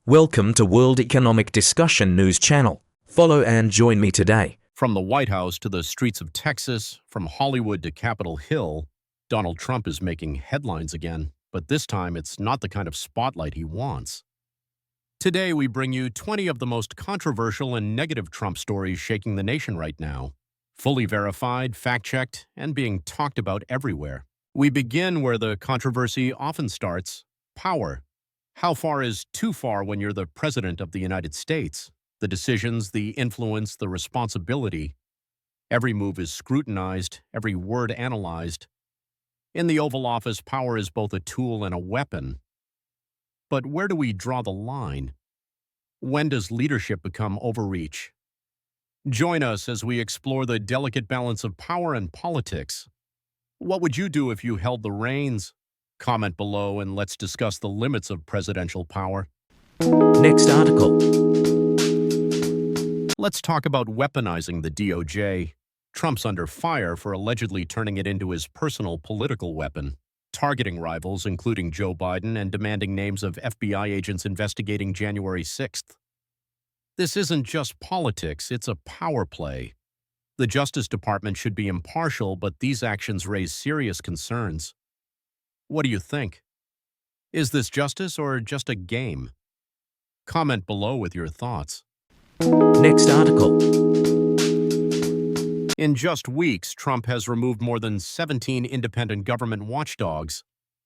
Welcome to World Economic Discussion News Channel. Follow and join me today. From the White House to the streets of Texas, from Hollywood to Capitol Hill, Donald Trump is making headlines again, but this time it's not the kind of spotlight he wants. Today we bring you 20 of the most controversial and negative Trump stories shaking the nation right now. Fully verified, fact-checked, and being talked about everywhere. We begin where the controversy often starts: power. How far is too far when you're the President of the United States? The decisions, the influence, the responsibility. Every move is scrutinized, every word analyzed. In the Oval Office, power is both a tool and a weapon. But where do we draw the line? When does leadership become overreach? Join us as we explore the delicate balance of power and politics. What would you do if you held the reins? Comment below and let's discuss the limits of presidential power. Next article. Let's talk about weaponizing the DOJ. Trump's under fire for allegedly turning it into his personal political weapon, targeting rivals including Joe Biden and demanding names of FBI agents investigating January 6th. This isn't just politics, it's a power play. The Justice Department should be impartial, but these actions raise serious concerns. What do you think? Is this justice or just a game? Comment below with your thoughts. Next article. In just weeks, Trump has removed more than 17 independent government watchdogs.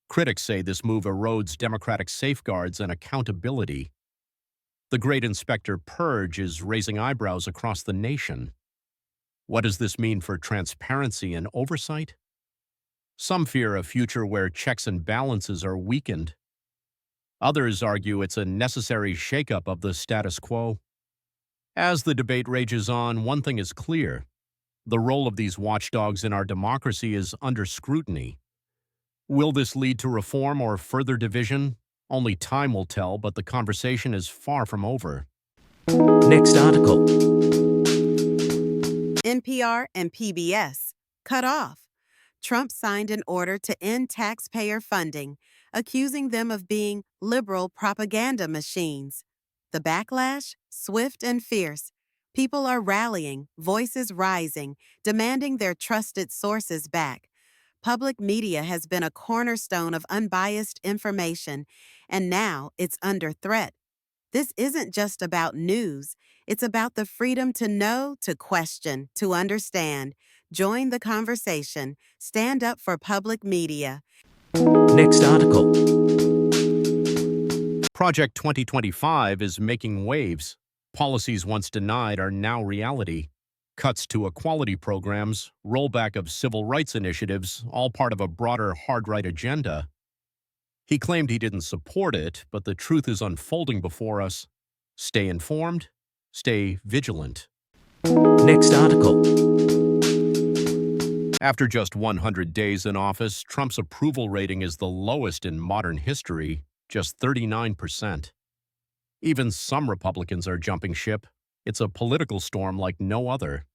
Critics say this move erodes democratic safeguards and accountability. The Great Inspector Purge is raising eyebrows across the nation. What does this mean for transparency and oversight? Some fear a future where checks and balances are weakened. Others argue it's a necessary shakeup of the status quo. As the debate rages on, one thing is clear: the role of these watchdogs in our democracy is under scrutiny. Will this lead to reform or further division? Only time will tell, but the conversation is far from over. Next article. NPR and PBS cut off. Trump signed an order to end taxpayer funding, accusing them of being liberal propaganda machines. The backlash? Swift and fierce. People are rallying, voices rising, demanding their trusted sources back. Public media has been a cornerstone of unbiased information, and now it's under threat. This isn't just about news. It's about the freedom to know, to question, to understand. Join the conversation. Stand up for public media. Next article. Project 2025 is making waves. Policies once denied are now reality. Cuts to equality programs, rollback of civil rights initiatives, all part of a broader hard-right agenda. He claimed he didn't support it, but the truth is unfolding before us. Stay informed, stay vigilant. Next article. After just 100 days in office, Trump's approval rating is the lowest in modern history, just 39%. Even some Republicans are jumping ship. It's a political storm like no other.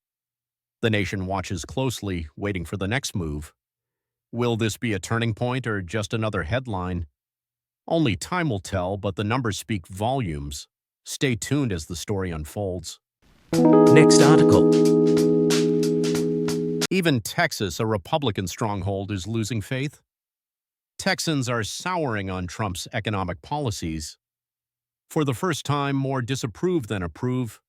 The nation watches closely, waiting for the next move. Will this be a turning point or just another headline? Only time will tell, but the numbers speak volumes. Stay tuned as the story unfolds. Next article. Even Texas, a Republican stronghold, is losing faith. Texans are souring on Trump's economic policies. For the first time, more disapprove than approve.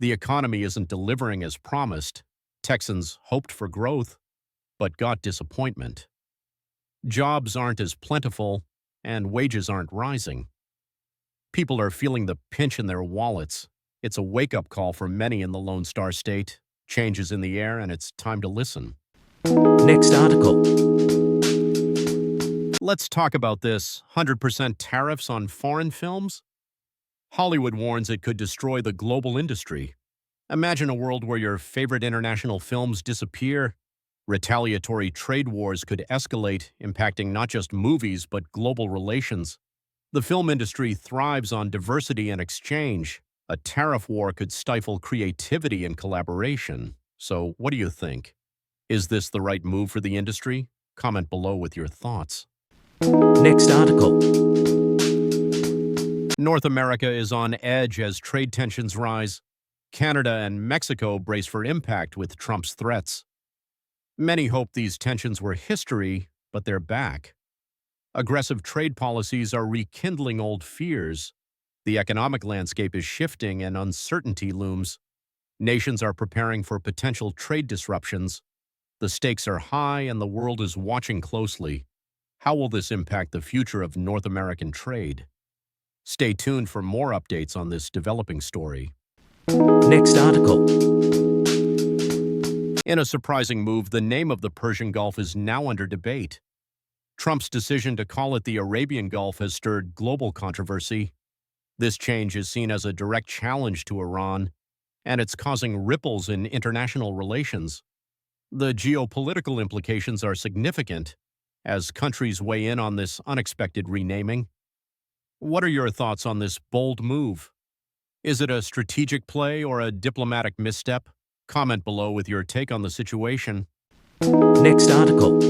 The economy isn't delivering as promised. Texans hoped for growth, but got disappointment. Jobs aren't as plentiful, and wages aren't rising. People are feeling the pinch in their wallets. It's a wake-up call for many in the Lone Star State. Change is in the air, and it's time to listen. Next article. Let's talk about this: 100% tariffs on foreign films? Hollywood warns it could destroy the global industry. Imagine a world where your favorite international films disappear. Retaliatory trade wars could escalate, impacting not just movies but global relations. The film industry thrives on diversity and exchange. A tariff war could stifle creativity and collaboration. So, what do you think? Is this the right move for the industry? Comment below with your thoughts. Next article. North America is on edge as trade tensions rise. Canada and Mexico brace for impact with Trump's threats. Many hope these tensions were history, but they're back. Aggressive trade policies are rekindling old fears. The economic landscape is shifting and uncertainty looms. Nations are preparing for potential trade disruptions. The stakes are high and the world is watching closely. How will this impact the future of North American trade? Stay tuned for more updates on this developing story. Next article. In a surprising move, the name of the Persian Gulf is now under debate. Trump's decision to call it the Arabian Gulf has stirred global controversy. This change is seen as a direct challenge to Iran, and it's causing ripples in international relations. The geopolitical implications are significant as countries weigh in on this unexpected renaming. What are your thoughts on this bold move? Is it a strategic play or a diplomatic misstep? Comment below with your take on the situation. Next article.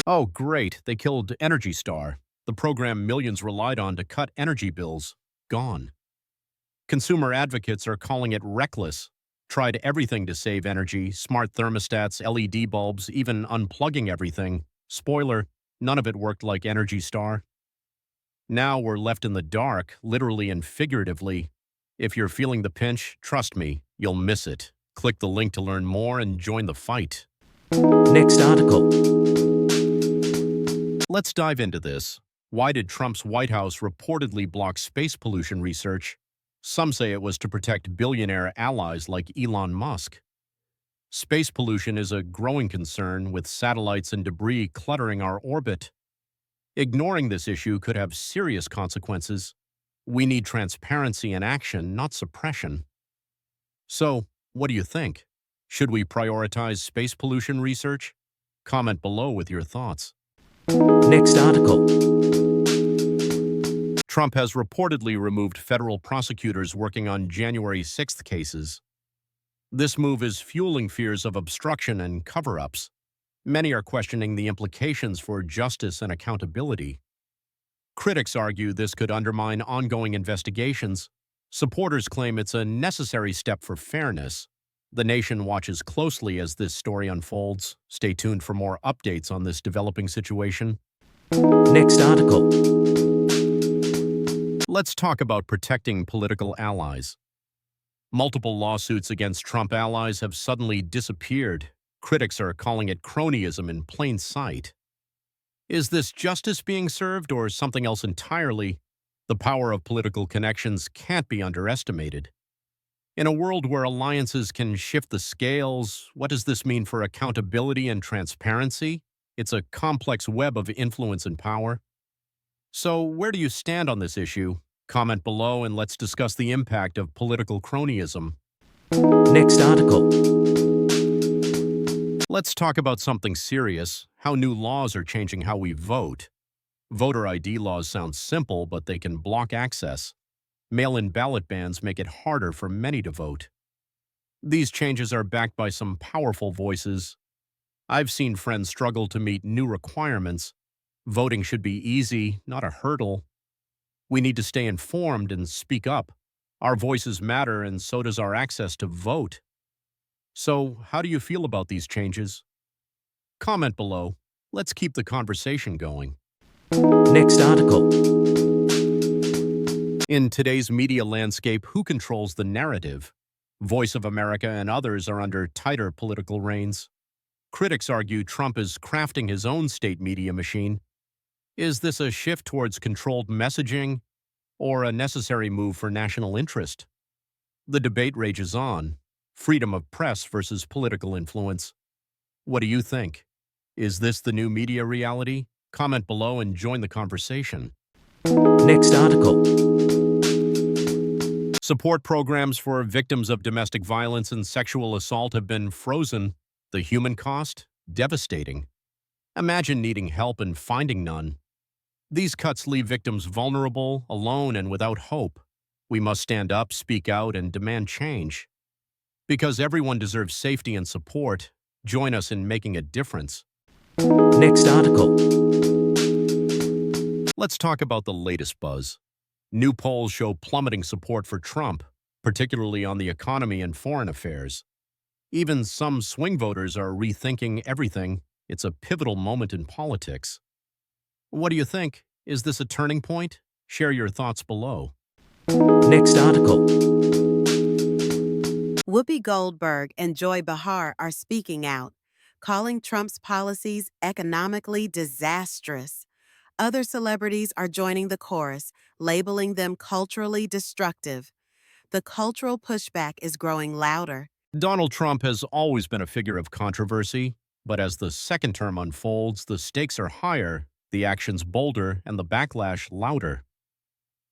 Oh, great, they killed Energy Star, the program millions relied on to cut energy bills. Gone. Consumer advocates are calling it reckless. Tried everything to save energy, smart thermostats, LED bulbs, even unplugging everything. Spoiler, none of it worked like Energy Star. Now we're left in the dark, literally and figuratively. If you're feeling the pinch, trust me, you'll miss it. Click the link to learn more and join the fight. Next article. Let's dive into this. Why did Trump's White House reportedly block space pollution research? Some say it was to protect billionaire allies like Elon Musk. Space pollution is a growing concern, with satellites and debris cluttering our orbit. Ignoring this issue could have serious consequences. We need transparency and action, not suppression. So, what do you think? Should we prioritize space pollution research? Comment below with your thoughts. Next article. Trump has reportedly removed federal prosecutors working on January 6th cases. This move is fueling fears of obstruction and cover-ups. Many are questioning the implications for justice and accountability. Critics argue this could undermine ongoing investigations. Supporters claim it's a necessary step for fairness. The nation watches closely as this story unfolds. Stay tuned for more updates on this developing situation. Next article. Let's talk about protecting political allies. Multiple lawsuits against Trump allies have suddenly disappeared. Critics are calling it cronyism in plain sight. Is this justice being served or something else entirely? The power of political connections can't be underestimated. In a world where alliances can shift the scales, what does this mean for accountability and transparency? It's a complex web of influence and power. So, where do you stand on this issue? Comment below and let's discuss the impact of political cronyism. Next article. Let's talk about something serious, how new laws are changing how we vote. Voter ID laws sound simple, but they can block access. Mail-in ballot bans make it harder for many to vote. These changes are backed by some powerful voices. I've seen friends struggle to meet new requirements. Voting should be easy, not a hurdle. We need to stay informed and speak up. Our voices matter, and so does our access to vote. So, how do you feel about these changes? Comment below. Let's keep the conversation going. Next article. In today's media landscape, who controls the narrative? Voice of America and others are under tighter political reins. Critics argue Trump is crafting his own state media machine. Is this a shift towards controlled messaging or a necessary move for national interest? The debate rages on. Freedom of press versus political influence. What do you think? Is this the new media reality? Comment below and join the conversation. Next article. Support programs for victims of domestic violence and sexual assault have been frozen. The human cost? Devastating. Imagine needing help and finding none. These cuts leave victims vulnerable, alone, and without hope. We must stand up, speak out, and demand change. Because everyone deserves safety and support, join us in making a difference. Next article. Let's talk about the latest buzz. New polls show plummeting support for Trump, particularly on the economy and foreign affairs. Even some swing voters are rethinking everything. It's a pivotal moment in politics. What do you think? Is this a turning point? Share your thoughts below. Next article. Whoopi Goldberg and Joy Behar are speaking out, calling Trump's policies economically disastrous. Other celebrities are joining the chorus, labeling them culturally destructive. The cultural pushback is growing louder. Donald Trump has always been a figure of controversy, but as the second term unfolds, the stakes are higher, the actions bolder, and the backlash louder.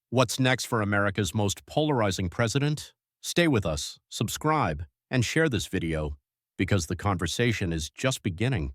What's next for America's most polarizing president? Stay with us, subscribe, and share this video, because the conversation is just beginning.